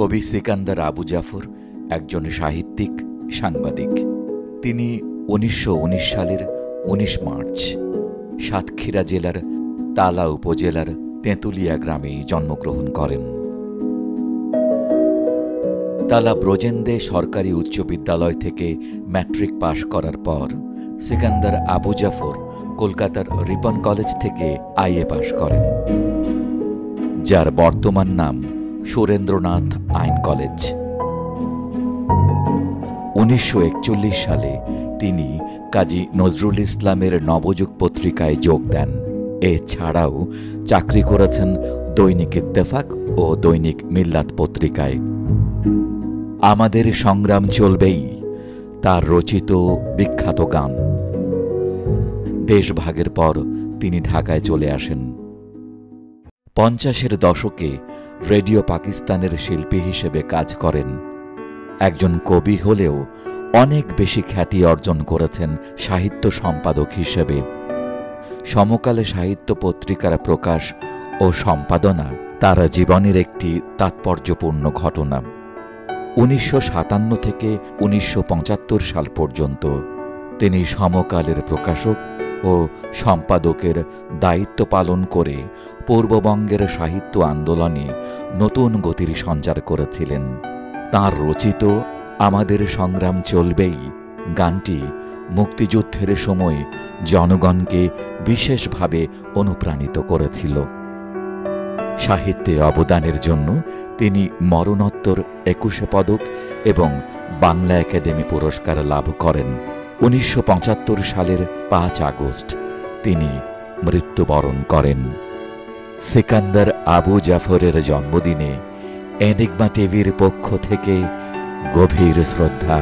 কবি সিকান্দার আবু জাফর একজন সাহিত্যিক, সাংবাদিক। তিনি ১৯১৯ সালের ১৯ মার্চ সাতক্ষীরা জেলার তালা উপজেলার তেঁতুলিয়া গ্রামে জন্মগ্রহণ করেন। তালা ব্রজেন্দে সরকারি উচ্চ বিদ্যালয় থেকে ম্যাট্রিক পাশ করার পর সিকান্দার আবু জাফর কলকাতার রিপন কলেজ থেকে আইএ পাশ করেন, যার বর্তমান নাম সুরেন্দ্রনাথ আইন কলেজ। ১৯৪১ সালে তিনি কাজী নজরুল ইসলামের নবযুগ পত্রিকায় যোগ দেন। এছাড়াও চাকরি করেছেন দৈনিক ইত্তেফাক ও দৈনিক মিল্লাত পত্রিকায়। আমাদের সংগ্রাম চলবেই তার রচিত বিখ্যাত গান। দেশভাগের পর তিনি ঢাকায় চলে আসেন। ৫০-এর দশকে রেডিও পাকিস্তানের শিল্পী হিসেবে কাজ করেন। একজন কবি হলেও অনেক বেশি খ্যাতি অর্জন করেছেন সাহিত্য সম্পাদক হিসেবে। সমকালে সাহিত্য পত্রিকার প্রকাশ ও সম্পাদনা তার জীবনের একটি তাৎপর্যপূর্ণ ঘটনা। ১৯৫৭ থেকে ১৯৭৫ সাল পর্যন্ত তিনি সমকালের প্রকাশক ও সম্পাদকের দায়িত্ব পালন করে পূর্ববঙ্গের সাহিত্য আন্দোলনে নতুন গতির সঞ্চার করেছিলেন। তাঁর রচিত আমাদের সংগ্রাম চলবেই গানটি মুক্তিযুদ্ধের সময় জনগণকে বিশেষভাবে অনুপ্রাণিত করেছিল। সাহিত্যে অবদানের জন্য তিনি মরণোত্তর ২১ পদক এবং বাংলা একাডেমি পুরস্কার লাভ করেন। ১৯৭৫ সালের ৫ আগস্ট তিনি মৃত্যুবরণ করেন। সিকান্দার আবু জাফরের জন্মদিনে এনিগমা টিভির পক্ষ থেকে গভীর শ্রদ্ধা।